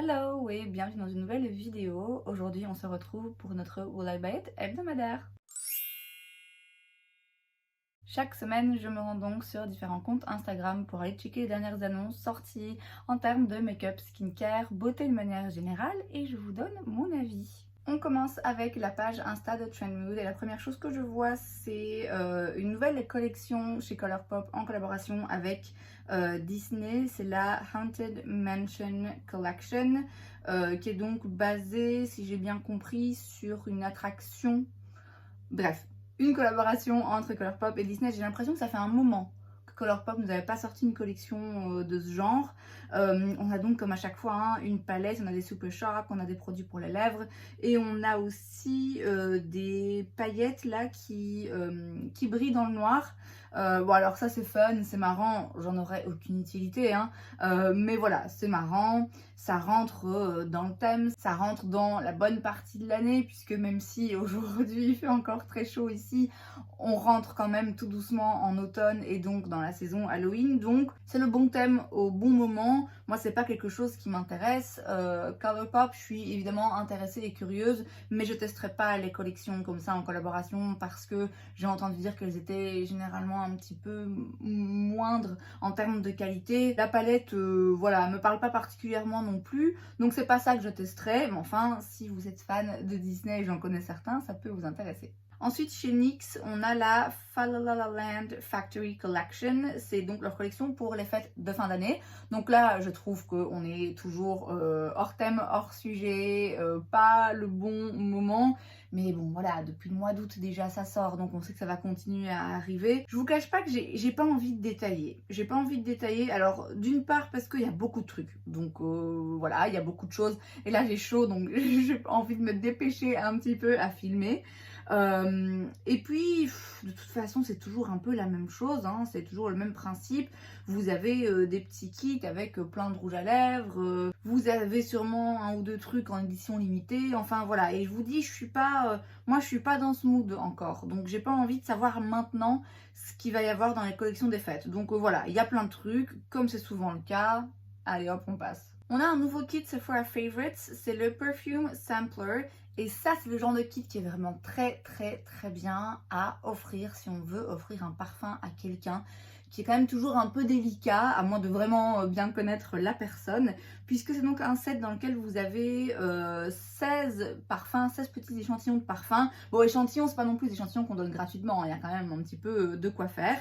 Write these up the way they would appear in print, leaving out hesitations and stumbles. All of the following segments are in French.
Hello et bienvenue dans une nouvelle vidéo. Aujourd'hui on se retrouve pour notre Will I Buy It hebdomadaire. Chaque semaine je me rends donc sur différents comptes Instagram pour aller checker les dernières annonces sorties en termes de make-up, skincare, beauté de manière générale et je vous donne mon avis. On commence avec la page Insta de Trendmood et la première chose que je vois c'est une nouvelle collection chez Colourpop en collaboration avec Disney. C'est la Haunted Mansion Collection qui est donc basée, si j'ai bien compris, sur une attraction. Bref, une collaboration entre Colourpop et Disney. J'ai l'impression que ça fait un moment que Colourpop nous avait pas sorti une collection de ce genre. On a donc comme à chaque fois une palette, on a des Super Shock, on a des produits pour les lèvres et on a aussi des paillettes là qui brillent dans le noir. Bon alors ça c'est fun, c'est marrant, j'en aurais aucune utilité mais voilà, c'est marrant, ça rentre dans le thème, ça rentre dans la bonne partie de l'année puisque même si aujourd'hui il fait encore très chaud ici, on rentre quand même tout doucement en automne et donc dans la saison Halloween, donc c'est le bon thème au bon moment. Moi c'est pas quelque chose qui m'intéresse. Colourpop, je suis évidemment intéressée et curieuse, mais je testerai pas les collections comme ça en collaboration parce que j'ai entendu dire qu'elles étaient généralement un petit peu moindres en termes de qualité. La palette voilà, me parle pas particulièrement non plus, donc c'est pas ça que je testerai, mais enfin si vous êtes fan de Disney, et j'en connais certains, ça peut vous intéresser. Ensuite, chez NYX, on a la Fa La La Land Factory Collection. C'est donc leur collection pour les fêtes de fin d'année. Donc là, je trouve qu'on est toujours hors thème, hors sujet, pas le bon moment. Mais bon, voilà, depuis le mois d'août déjà ça sort, donc on sait que ça va continuer à arriver. Je vous cache pas que j'ai pas envie de détailler. J'ai pas envie de détailler. Alors, d'une part parce qu'il y a beaucoup de trucs. Donc voilà, il y a beaucoup de choses. Et là, j'ai chaud, donc j'ai envie de me dépêcher un petit peu à filmer. Et puis de toute façon c'est toujours un peu la même chose, c'est toujours le même principe. Vous avez des petits kits avec plein de rouge à lèvres, vous avez sûrement un ou deux trucs en édition limitée, enfin voilà. Et je vous dis, moi je suis pas dans ce mood encore, donc j'ai pas envie de savoir maintenant ce qu'il va y avoir dans les collections des fêtes. Donc voilà, il y a plein de trucs, comme c'est souvent le cas. Allez hop, on passe. On a un nouveau kit Sephora Favorites, c'est le Perfume Sampler. Et ça, c'est le genre de kit qui est vraiment très bien à offrir si on veut offrir un parfum à quelqu'un, qui est quand même toujours un peu délicat, à moins de vraiment bien connaître la personne, puisque c'est donc un set dans lequel vous avez 16 parfums, 16 petits échantillons de parfums. Bon, échantillons, c'est pas non plus des échantillons qu'on donne gratuitement, il y a quand même un petit peu de quoi faire.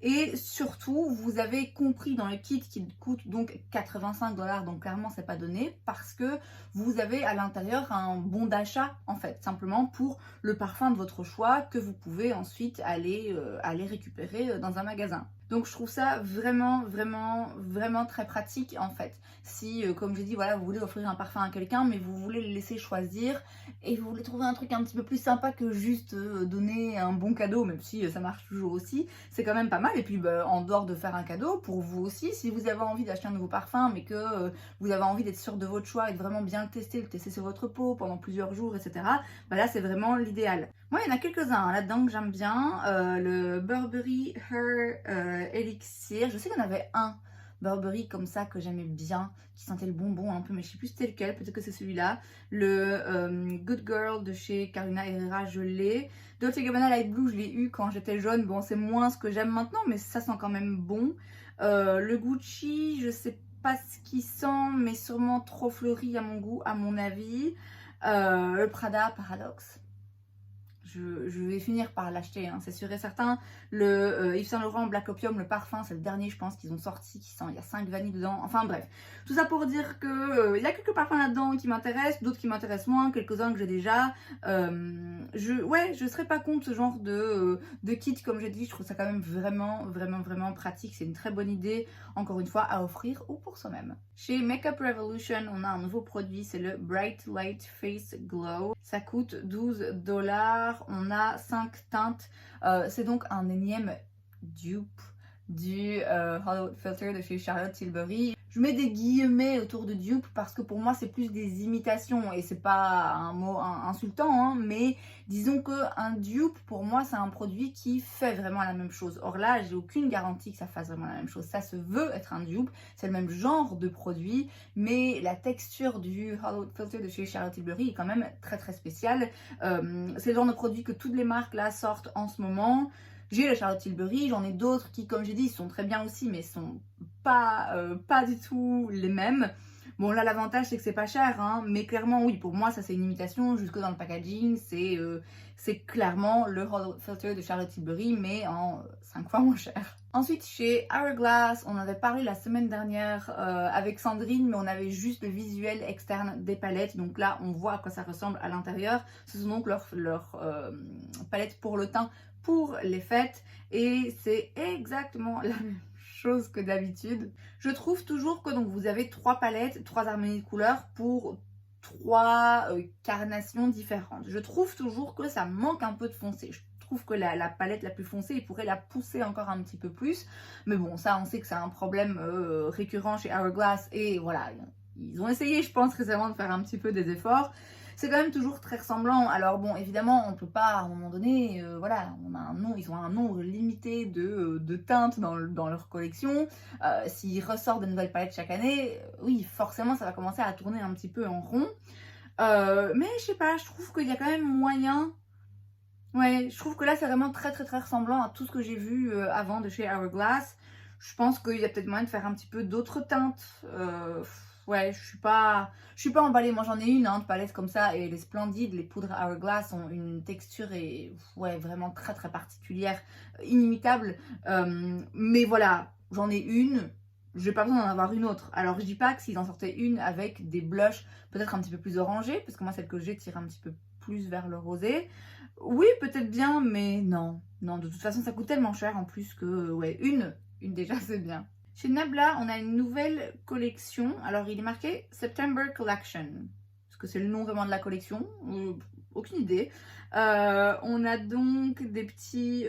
Et surtout, vous avez compris dans le kit qui coûte donc 85 $, donc clairement c'est pas donné, parce que vous avez à l'intérieur un bon d'achat en fait, simplement pour le parfum de votre choix que vous pouvez ensuite aller récupérer dans un magasin. Donc je trouve ça vraiment très pratique en fait. Si comme j'ai dit, voilà, vous voulez offrir un parfum à quelqu'un mais vous voulez le laisser choisir et vous voulez trouver un truc un petit peu plus sympa que juste donner un bon cadeau, même si ça marche toujours aussi, c'est quand même pas mal. Et puis en dehors de faire un cadeau, pour vous aussi, si vous avez envie d'acheter un nouveau parfum mais que vous avez envie d'être sûr de votre choix et de vraiment bien le tester sur votre peau pendant plusieurs jours, etc. Bah là c'est vraiment l'idéal. Moi il y en a quelques-uns là-dedans que j'aime bien, le Burberry Her Elixir, je sais qu'il y en avait un Burberry comme ça que j'aimais bien, qui sentait le bonbon un peu, mais je sais plus c'était lequel, peut-être que c'est celui-là. Le Good Girl de chez Carolina Herrera, je l'ai. Dolce Gabbana Light Blue, je l'ai eu quand j'étais jeune, bon c'est moins ce que j'aime maintenant, mais ça sent quand même bon. Le Gucci, je sais pas ce qui sent, mais sûrement trop fleuri à mon goût, à mon avis. Le Prada Paradoxe. Je vais finir par l'acheter, c'est sûr et certain. Le Yves Saint Laurent Black Opium, le parfum, c'est le dernier je pense qu'ils ont sorti, il y a 5 vanilles dedans, enfin bref. Tout ça pour dire que il y a quelques parfums là-dedans qui m'intéressent, d'autres qui m'intéressent moins, quelques-uns que j'ai déjà. Je serais pas contre ce genre de kit, comme j'ai dit, je trouve ça quand même vraiment pratique, c'est une très bonne idée, encore une fois, à offrir ou pour soi-même. Chez Makeup Revolution, on a un nouveau produit, c'est le Bright Light Face Glow. Ça coûte 12 $. On a 5 teintes. C'est donc un énième dupe du Hollywood Filter de chez Charlotte Tilbury. Je mets des guillemets autour de dupe parce que pour moi c'est plus des imitations et c'est pas un mot insultant, hein, mais disons qu'un dupe pour moi c'est un produit qui fait vraiment la même chose. Or là j'ai aucune garantie que ça fasse vraiment la même chose. Ça se veut être un dupe, c'est le même genre de produit, mais la texture du Hollywood Filter de chez Charlotte Tilbury est quand même très très spéciale. C'est le genre de produit que toutes les marques là sortent en ce moment. J'ai le Charlotte Tilbury, j'en ai d'autres qui, comme j'ai dit, sont très bien aussi, mais sont pas du tout les mêmes. Bon, là, l'avantage, c'est que c'est pas cher, hein, mais clairement, oui, pour moi, ça, c'est une imitation, jusque dans le packaging, c'est clairement le Hollywood Filter de Charlotte Tilbury, mais en 5 fois moins cher. Ensuite, chez Hourglass, on avait parlé la semaine dernière avec Sandrine, mais on avait juste le visuel externe des palettes. Donc là, on voit à quoi ça ressemble à l'intérieur. Ce sont donc leurs palettes pour le teint pour les fêtes. Et c'est exactement la même chose que d'habitude. Je trouve toujours que donc, vous avez 3 palettes, 3 harmonies de couleurs pour 3 carnations différentes. Je trouve toujours que ça manque un peu de foncé. Je trouve que la palette la plus foncée, il pourrait la pousser encore un petit peu plus. Mais bon, ça, on sait que c'est un problème récurrent chez Hourglass. Et voilà, ils ont essayé, je pense, récemment de faire un petit peu des efforts. C'est quand même toujours très ressemblant. Alors bon, évidemment, on peut pas, à un moment donné, voilà, on a un nom, ils ont un nombre limité de teintes dans leur collection. S'ils ressortent de nouvelles palettes chaque année, oui, forcément, ça va commencer à tourner un petit peu en rond. Mais je sais pas, je trouve qu'il y a quand même moyen. Ouais, je trouve que là, c'est vraiment très très très ressemblant à tout ce que j'ai vu avant de chez Hourglass. Je pense qu'il y a peut-être moyen de faire un petit peu d'autres teintes. Ouais, je suis pas emballée. Moi, j'en ai une de palette comme ça et elle est splendide. Les poudres Hourglass ont une texture et ouais, vraiment très très particulière, inimitable. Mais voilà, j'en ai une. J'ai pas besoin d'en avoir une autre. Alors, je dis pas que s'ils en sortaient une avec des blushs peut-être un petit peu plus orangés, parce que moi, celle que j'ai tire un petit peu plus vers le rosé. Oui, peut-être bien, mais non. Non, de toute façon, ça coûte tellement cher en plus que, ouais, une déjà, c'est bien. Chez Nabla, on a une nouvelle collection. Alors, il est marqué September Collection. Est-ce que c'est le nom vraiment de la collection? Aucune idée. On a donc des petits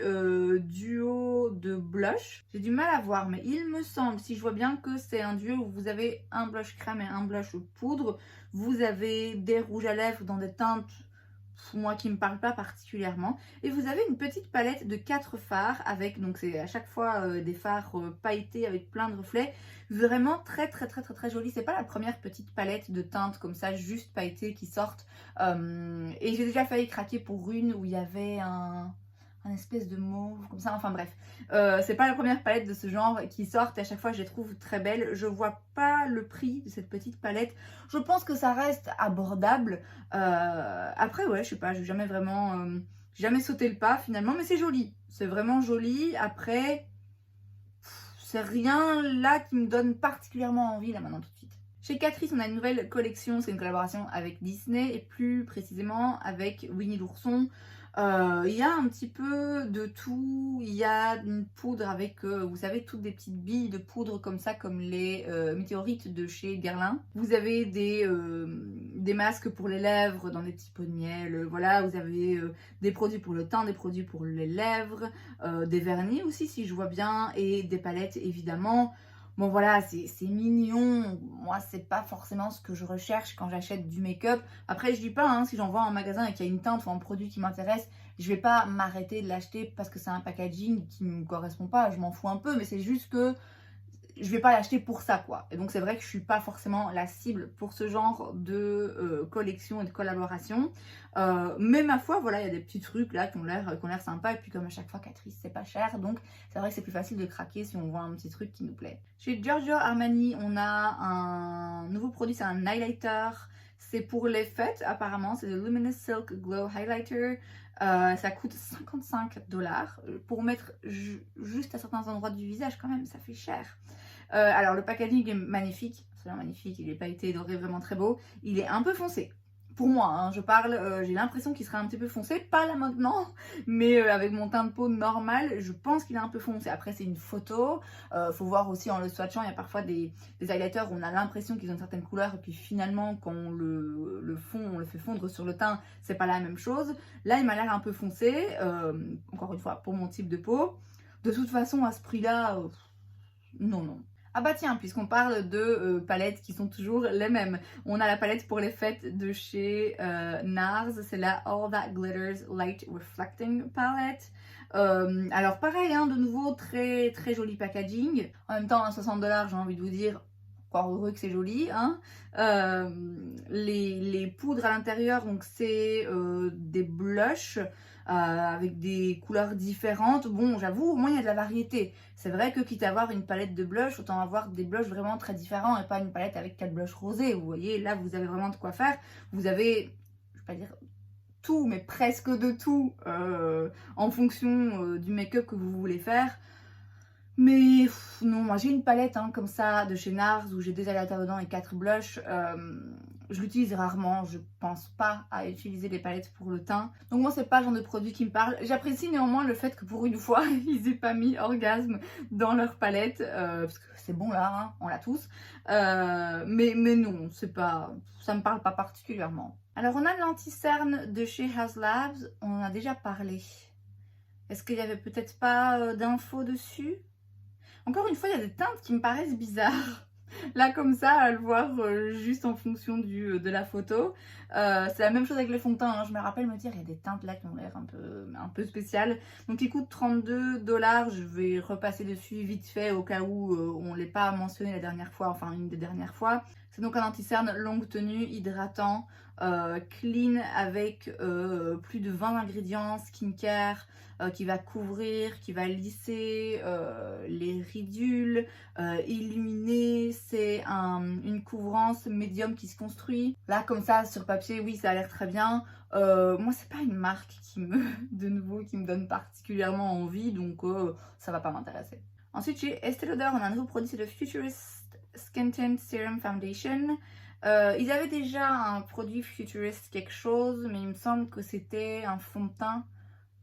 duos de blush. J'ai du mal à voir, mais il me semble, si je vois bien, que c'est un duo où vous avez un blush crème et un blush poudre. Vous avez des rouges à lèvres dans des teintes moi qui me parle pas particulièrement. Et vous avez une petite palette de 4 fards avec, donc c'est à chaque fois des fards pailletés avec plein de reflets. Vraiment très très très très très joli. C'est pas la première petite palette de teintes comme ça, juste pailletées qui sortent. Et j'ai déjà failli craquer pour une où il y avait un espèce de mauve comme ça, enfin bref, c'est pas la première palette de ce genre qui sort et à chaque fois je les trouve très belles. Je vois pas le prix de cette petite palette, je pense que ça reste abordable. Après ouais, je sais pas, j'ai jamais vraiment jamais sauté le pas finalement, mais c'est joli, c'est vraiment joli. Après c'est rien là qui me donne particulièrement envie là maintenant tout de suite. Chez Catrice, on a une nouvelle collection, c'est une collaboration avec Disney et plus précisément avec Winnie l'ourson. Il y a un petit peu de tout, il y a une poudre avec, vous savez, toutes des petites billes de poudre comme ça, comme les météorites de chez Guerlain. Vous avez des masques pour les lèvres dans des petits pots de miel, voilà, vous avez des produits pour le teint, des produits pour les lèvres, des vernis aussi si je vois bien, et des palettes évidemment. Bon voilà, c'est mignon, moi c'est pas forcément ce que je recherche quand j'achète du make-up. Après je dis pas, hein, si j'en vois en magasin et qu'il y a une teinte ou un produit qui m'intéresse, je vais pas m'arrêter de l'acheter parce que c'est un packaging qui me correspond pas, je m'en fous un peu, mais c'est juste que je vais pas l'acheter pour ça quoi. Et donc c'est vrai que je suis pas forcément la cible pour ce genre de collection et de collaboration. Mais ma foi, voilà, il y a des petits trucs là qui ont l'air sympas. Et puis comme à chaque fois, Catrice, c'est pas cher. Donc c'est vrai que c'est plus facile de craquer si on voit un petit truc qui nous plaît. Chez Giorgio Armani, on a un nouveau produit, c'est un highlighter. C'est pour les fêtes apparemment, c'est le Luminous Silk Glow Highlighter. Ça coûte 55 $. Pour mettre juste à certains endroits du visage quand même, ça fait cher. Alors le packaging est magnifique, c'est magnifique, il est pailleté, doré, vraiment très beau. Il est un peu foncé. Pour moi, hein, je parle, j'ai l'impression qu'il serait un petit peu foncé, pas là maintenant, mais avec mon teint de peau normal, je pense qu'il est un peu foncé. Après, c'est une photo, faut voir aussi en le swatchant, il y a parfois des highlighters où on a l'impression qu'ils ont une certaine couleur, et puis finalement, quand on le fait fondre sur le teint, c'est pas la même chose. Là, il m'a l'air un peu foncé, encore une fois, pour mon type de peau. de toute façon, à ce prix-là, non, non. Ah bah tiens, puisqu'on parle de palettes qui sont toujours les mêmes. On a la palette pour les fêtes de chez NARS, c'est la All That Glitters Light Reflecting Palette. Alors pareil, hein, de nouveau, très très joli packaging. En même temps, à 60$, j'ai envie de vous dire, encore heureux que c'est joli. Hein. Les poudres à l'intérieur, donc c'est des blushs. Avec des couleurs différentes. Bon, j'avoue, au moins il y a de la variété. C'est vrai que quitte à avoir une palette de blush, autant avoir des blushs vraiment très différents et pas une palette avec 4 blushs rosés. Vous voyez, là vous avez vraiment de quoi faire. Vous avez, je vais pas dire tout, mais presque de tout en fonction du make-up que vous voulez faire. Mais non, moi j'ai une palette hein, comme ça de chez NARS où j'ai 2 highlighters dedans et 4 blushs. Je l'utilise rarement, je pense pas à utiliser les palettes pour le teint. Donc moi c'est pas le genre de produit qui me parle. J'apprécie néanmoins le fait que pour une fois ils aient pas mis Orgasme dans leur palette. Parce que c'est bon là, hein, on l'a tous. Mais non, c'est pas, ça me parle pas particulièrement. Alors on a l'anti-cerne de chez Haus Labs, on en a déjà parlé. Est-ce qu'il y avait peut-être pas d'infos dessus? Encore une fois, il y a des teintes qui me paraissent bizarres. Là, comme ça, à le voir juste en fonction de la photo. C'est la même chose avec les fonds de teint. Hein. Je me rappelle me dire, il y a des teintes là qui ont l'air un peu spéciales. Donc, ils coûtent 32$. Je vais repasser dessus vite fait au cas où on ne l'ait pas mentionné la dernière fois, enfin une des dernières fois. C'est donc un anti-cerne longue tenue, hydratant, clean avec plus de 20 ingrédients, skincare, qui va couvrir, qui va lisser les ridules, illuminer. C'est une couvrance médium qui se construit. Là comme ça sur papier, oui ça a l'air très bien. Moi c'est pas une marque qui me, de nouveau, qui me donne particulièrement envie, donc ça va pas m'intéresser. Ensuite chez Estée Lauder, on a un nouveau produit, c'est le Futurist Skin Tint Serum Foundation. Ils avaient déjà un produit Futurist quelque chose, mais il me semble que c'était un fond de teint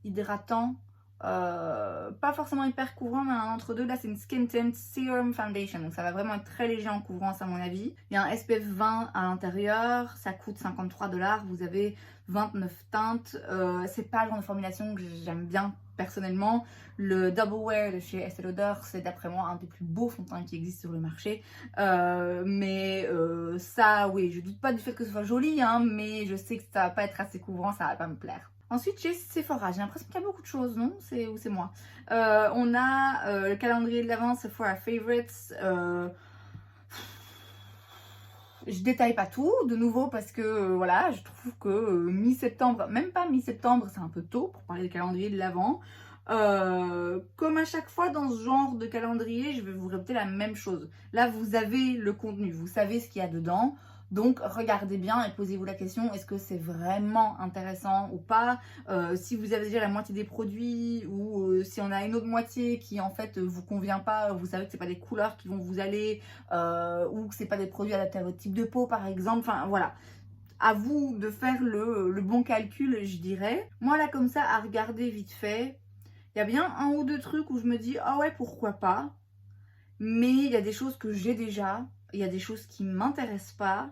hydratant, pas forcément hyper couvrant, mais un entre-deux. Là c'est une Skin Tint Serum Foundation, donc ça va vraiment être très léger en couvrance à mon avis. Il y a un SPF 20 à l'intérieur, ça coûte 53$, vous avez 29 teintes. C'est pas le genre de formulation que j'aime bien personnellement. Le Double Wear de chez Estée Lauder, c'est d'après moi un des plus beaux fonds de teint qui existent sur le marché. Mais ça, oui, je doute pas du fait que ce soit joli, hein, mais je sais que ça va pas être assez couvrant, ça va pas me plaire. Ensuite, chez Sephora, j'ai l'impression qu'il y a beaucoup de choses, non? Ou c'est moi? On a le calendrier de l'Avent, Sephora Favorites. Je détaille pas tout, de nouveau, parce que voilà, je trouve que mi-septembre, même pas mi-septembre, c'est un peu tôt pour parler du calendrier de l'Avent. Comme à chaque fois dans ce genre de calendrier, je vais vous répéter la même chose. Là, vous avez le contenu, vous savez ce qu'il y a dedans. Donc regardez bien et posez-vous la question, est-ce que c'est vraiment intéressant ou pas? Si vous avez déjà la moitié des produits ou si on a une autre moitié qui en fait vous convient pas, vous savez que c'est pas des couleurs qui vont vous aller ou que c'est pas des produits adaptés à votre type de peau par exemple, enfin voilà. À vous de faire le bon calcul, je dirais. Moi là comme ça à regarder vite fait, il y a bien un ou deux trucs où je me dis ah ouais pourquoi pas, mais il y a des choses que j'ai déjà, il y a des choses qui m'intéressent pas.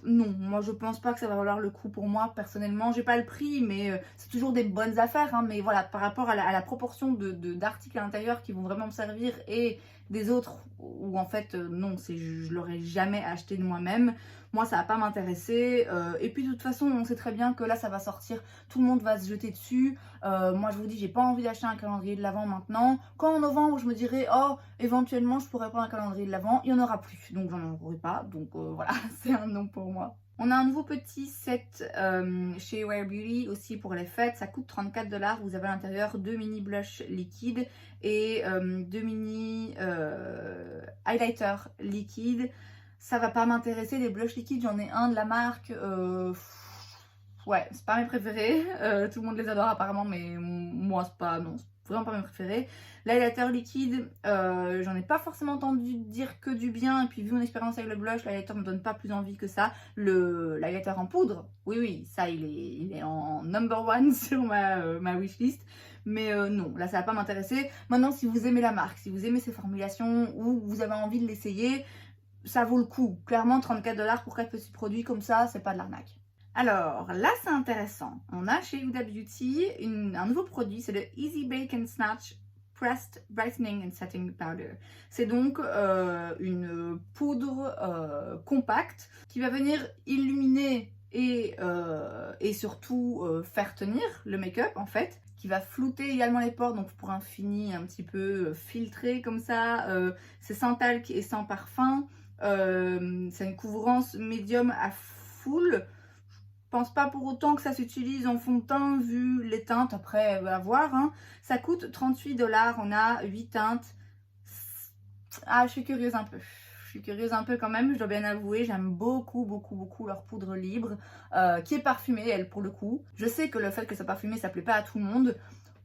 Non, moi je pense pas que ça va valoir le coup pour moi personnellement. J'ai pas le prix, mais c'est toujours des bonnes affaires. Hein, mais voilà, par rapport à la proportion d'articles à l'intérieur qui vont vraiment me servir et des autres où en fait non, je l'aurais jamais acheté de moi-même. Moi ça va pas m'intéresser. Et puis de toute façon, on sait très bien que là ça va sortir, tout le monde va se jeter dessus. Moi je vous dis, j'ai pas envie d'acheter un calendrier de l'Avent maintenant. Quand en novembre je me dirais oh éventuellement je pourrais prendre un calendrier de l'Avent, il n'y en aura plus, donc j'en aurai pas. Donc voilà, c'est un non pour moi. On a un nouveau petit set chez Rare Beauty aussi pour les fêtes. Ça coûte 34$. Vous avez à l'intérieur 2 mini blush liquides et 2 mini highlighters liquides. Ça va pas m'intéresser. Les blushs liquides, j'en ai un de la marque. Ouais, c'est pas mes préférés. Tout le monde les adore apparemment, mais moi c'est pas, non, c'est vraiment pas mes préférés. L'highlighter liquide, j'en ai pas forcément entendu dire que du bien. Et puis vu mon expérience avec le blush, l'highlighter me donne pas plus envie que ça. L'highlighter en poudre, oui, ça il est en number one sur ma wishlist. Mais non, là ça va pas m'intéresser. Maintenant, si vous aimez la marque, si vous aimez ses formulations ou vous avez envie de l'essayer, ça vaut le coup. Clairement, 34$ pour 4 petits produits comme ça, c'est pas de l'arnaque. Alors là c'est intéressant, on a chez Huda Beauty un nouveau produit, c'est le Easy Bake and Snatch Pressed Brightening and Setting Powder. C'est donc une poudre compacte qui va venir illuminer et surtout faire tenir le make-up en fait, qui va flouter également les pores, donc pour un fini un petit peu filtré comme ça. C'est sans talc et sans parfum. C'est une couvrance médium à full. Je pense pas pour autant que ça s'utilise en fond de teint vu les teintes, après à voir. Hein. Ça coûte 38 $, on a 8 teintes. Ah, je suis curieuse un peu. Je suis curieuse un peu quand même, je dois bien avouer, j'aime beaucoup leur poudre libre, qui est parfumée, elle, pour le coup. Je sais que le fait que ça parfumé, ça plaît pas à tout le monde.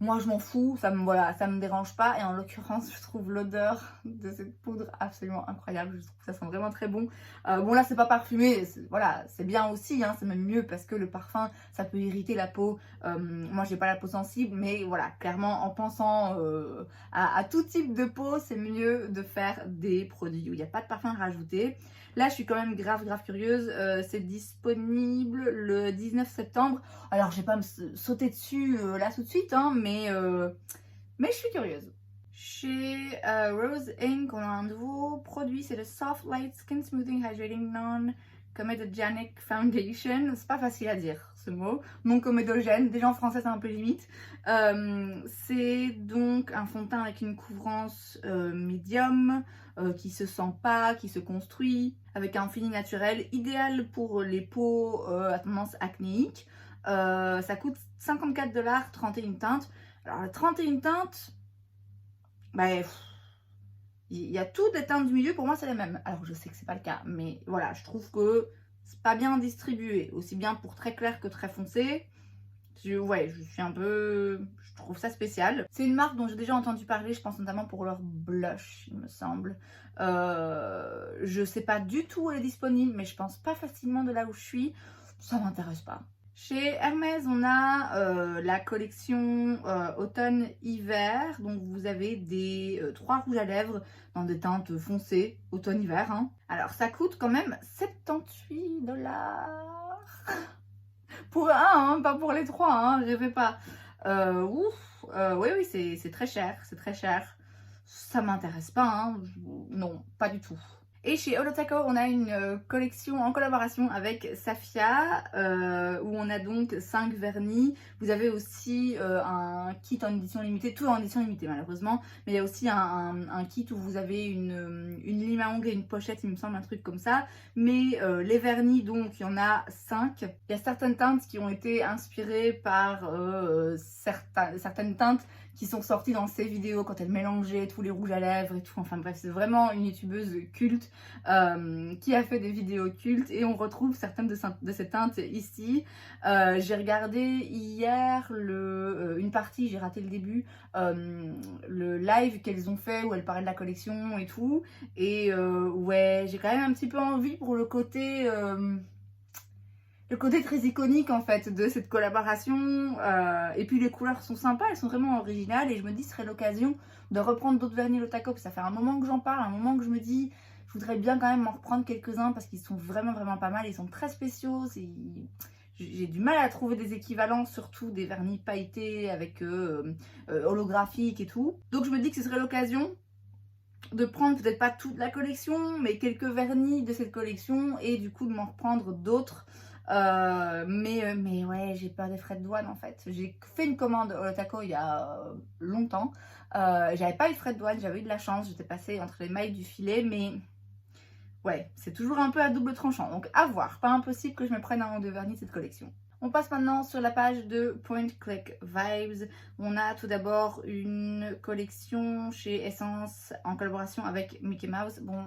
Moi, je m'en fous, voilà, ça me dérange pas. Et en l'occurrence, je trouve l'odeur de cette poudre absolument incroyable. Je trouve que ça sent vraiment très bon. Bon, là, c'est pas parfumé. Voilà, c'est bien aussi. Hein, c'est même mieux parce que le parfum, ça peut irriter la peau. Moi, j'ai pas la peau sensible. Mais voilà, clairement, en pensant à tout type de peau, c'est mieux de faire des produits où il n'y a pas de parfum rajouté. Là, je suis quand même grave curieuse. C'est disponible le 19 septembre. Alors, je vais pas me sauter dessus là tout de suite, hein, mais je suis curieuse. Chez Rose Inc, on a un nouveau produit, c'est le Soft Light Skin Smoothing Hydrating Non-Comedogenic Foundation. C'est pas facile à dire ce mot, non comédogène, déjà en français c'est un peu limite. C'est donc un fond de teint avec une couvrance médium, qui se sent pas, qui se construit, avec un fini naturel, idéal pour les peaux à tendance acnéique. Ça coûte 54 $, 31 teintes. Alors, les 31 teintes, bah, il y a toutes les teintes du milieu, pour moi c'est les mêmes. Alors, je sais que c'est pas le cas, mais voilà, je trouve que c'est pas bien distribué, aussi bien pour très clair que très foncé. Ouais, je suis un peu... Je trouve ça spécial. C'est une marque dont j'ai déjà entendu parler, je pense notamment pour leur blush, il me semble. Je sais pas du tout où elle est disponible, mais je pense pas facilement de là où je suis. Ça m'intéresse pas. Chez Hermès, on a la collection automne-hiver. Donc vous avez des 3 rouges à lèvres dans des teintes foncées, automne-hiver. Hein. Alors ça coûte quand même 78 $. Pour un, hein, pas pour les 3, hein, rêvez pas. Oui, c'est très cher, c'est très cher. Ça m'intéresse pas, hein, non, pas du tout. Et chez Holotaco, on a une collection en collaboration avec Safia, où on a donc 5 vernis. Vous avez aussi un kit en édition limitée, tout en édition limitée malheureusement, mais il y a aussi un kit où vous avez une lime à ongles et une pochette, il me semble, un truc comme ça. Mais les vernis, donc, il y en a 5. Il y a certaines teintes qui ont été inspirées par certaines teintes qui sont sorties dans ses vidéos quand elle mélangeait tous les rouges à lèvres et tout. Enfin bref, c'est vraiment une youtubeuse culte qui a fait des vidéos cultes et on retrouve certaines de ces teintes ici. J'ai regardé hier une partie, j'ai raté le début, le live qu'elles ont fait où elles parlaient de la collection et tout. Et ouais, j'ai quand même un petit peu envie pour le côté très iconique en fait de cette collaboration, et puis les couleurs sont sympas, elles sont vraiment originales et je me dis ce serait l'occasion de reprendre d'autres vernis Holotaco. Ça fait un moment que j'en parle, un moment que je me dis je voudrais bien quand même en reprendre quelques-uns parce qu'ils sont vraiment pas mal, ils sont très spéciaux. J'ai du mal à trouver des équivalents, surtout des vernis pailletés avec holographiques et tout. Donc je me dis que ce serait l'occasion de prendre peut-être pas toute la collection mais quelques vernis de cette collection et du coup de m'en reprendre d'autres. Mais ouais, j'ai peur des frais de douane en fait. J'ai fait une commande Holotaco il y a longtemps. J'avais pas eu de frais de douane, j'avais eu de la chance, j'étais passée entre les mailles du filet, mais ouais, c'est toujours un peu à double tranchant. Donc à voir, pas impossible que je me prenne un ou deux vernis de cette collection. On passe maintenant sur la page de Point Click Vibes. On a tout d'abord une collection chez Essence en collaboration avec Mickey Mouse. Bon,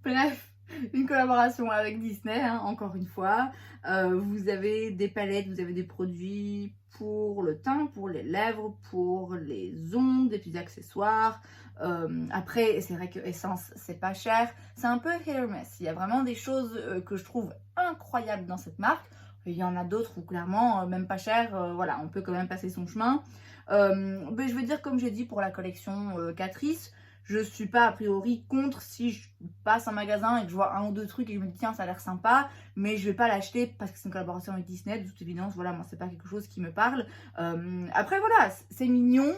bref. Une collaboration avec Disney, hein, encore une fois. Vous avez des palettes, vous avez des produits pour le teint, pour les lèvres, pour les ongles, des petits accessoires. Après, c'est vrai que Essence, c'est pas cher. C'est un peu hit or miss. Il y a vraiment des choses que je trouve incroyables dans cette marque. Il y en a d'autres où clairement, même pas cher, voilà, on peut quand même passer son chemin. Mais je veux dire, comme j'ai dit pour la collection Catrice, je suis pas a priori contre si je passe en magasin et que je vois un ou deux trucs et je me dis tiens ça a l'air sympa, mais je vais pas l'acheter parce que c'est une collaboration avec Disney, de toute évidence, voilà, moi c'est pas quelque chose qui me parle. Après voilà, c'est mignon,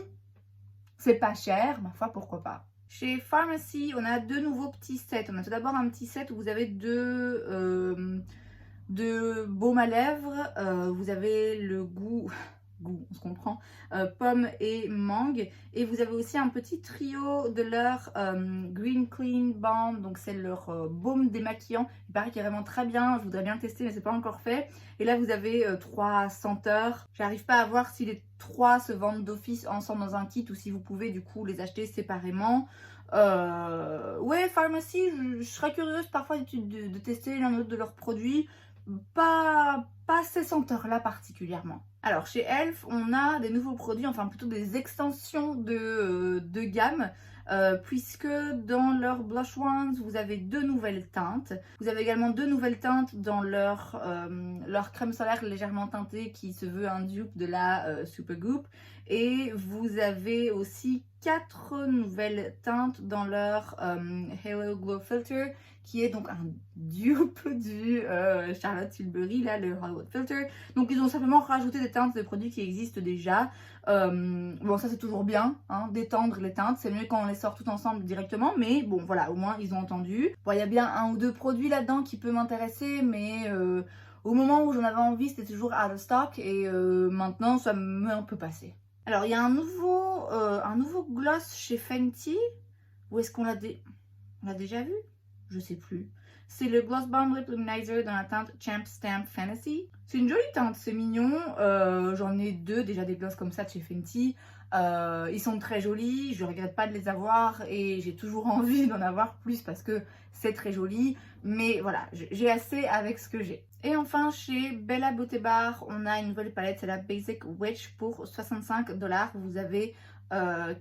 c'est pas cher, ma foi pourquoi pas. Chez Pharmacy, on a deux nouveaux petits sets. On a tout d'abord un petit set où vous avez deux baumes à lèvres. Vous avez le goût, goût, on se comprend, pomme et mangue. Et vous avez aussi un petit trio de leur Green Clean Balm. Donc c'est leur baume démaquillant. Il paraît qu'il est vraiment très bien. Je voudrais bien le tester, mais c'est pas encore fait. Et là, vous avez 3 senteurs. J'arrive pas à voir si les 3 se vendent d'office ensemble dans un kit ou si vous pouvez du coup les acheter séparément. Ouais, Pharmacy, je serais curieuse parfois de tester l'un ou l'autre de leurs produits. Pas ces senteurs-là particulièrement. Alors chez Elf, on a des nouveaux produits, enfin plutôt des extensions de gamme. Puisque dans leur Blush Ones, vous avez 2 nouvelles teintes. Vous avez également 2 nouvelles teintes dans leur crème solaire légèrement teintée qui se veut un dupe de la Supergoop. Et vous avez aussi 4 nouvelles teintes dans leur Halo Glow Filter qui est donc un dupe du Charlotte Tilbury, là, le Hollywood Filter. Donc ils ont simplement rajouté des teintes de produits qui existent déjà. Bon, ça c'est toujours bien, hein, d'étendre les teintes, c'est mieux quand on les sort toutes ensemble directement, mais bon voilà, au moins ils ont entendu. Bon, il y a bien un ou deux produits là-dedans qui peuvent m'intéresser, mais au moment où j'en avais envie, c'était toujours out of stock, et maintenant ça me un peu passé. Alors il y a un nouveau gloss chez Fenty. Où est-ce qu'on l'a déjà vu? Je sais plus. C'est le Gloss Bomb Lip Luminizer dans la teinte Champ Stamp Fantasy. C'est une jolie teinte, c'est mignon. J'en ai 2 déjà des gloss comme ça de chez Fenty. Ils sont très jolis, je regrette pas de les avoir et j'ai toujours envie d'en avoir plus parce que c'est très joli. Mais voilà, j'ai assez avec ce que j'ai. Et enfin, chez Bella Beauté Bar, on a une nouvelle palette, c'est la Basic Witch pour 65 $. Vous avez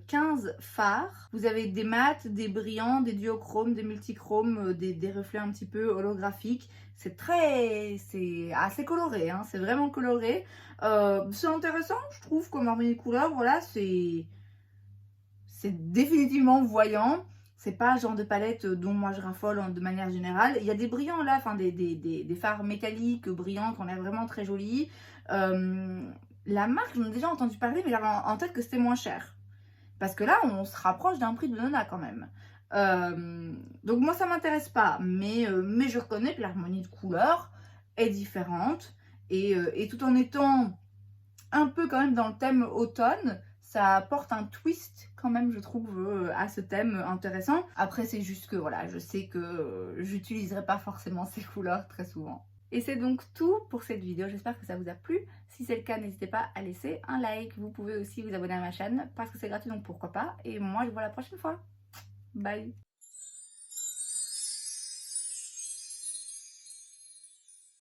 15 fards. Vous avez des mats, des brillants, des duochromes, des multichromes, des reflets un petit peu holographiques. C'est assez coloré, hein, c'est vraiment coloré. C'est intéressant, je trouve, comme harmonie de couleurs. Voilà, c'est définitivement voyant. C'est pas le genre de palette dont moi je raffole de manière générale. Il y a des brillants là, enfin des fards métalliques brillants qui ont l'air vraiment très jolis. La marque, j'en ai déjà entendu parler, mais j'avais en tête que c'était moins cher. Parce que là, on se rapproche d'un prix de Nona quand même. Donc moi, ça m'intéresse pas. Mais je reconnais que l'harmonie de couleurs est différente. Et tout en étant un peu quand même dans le thème automne, ça apporte un twist quand même, je trouve, à ce thème intéressant. Après, c'est juste que voilà, je sais que j'utiliserai pas forcément ces couleurs très souvent. Et c'est donc tout pour cette vidéo, j'espère que ça vous a plu. Si c'est le cas, n'hésitez pas à laisser un like. Vous pouvez aussi vous abonner à ma chaîne parce que c'est gratuit, donc pourquoi pas. Et moi, je vous vois la prochaine fois. Bye!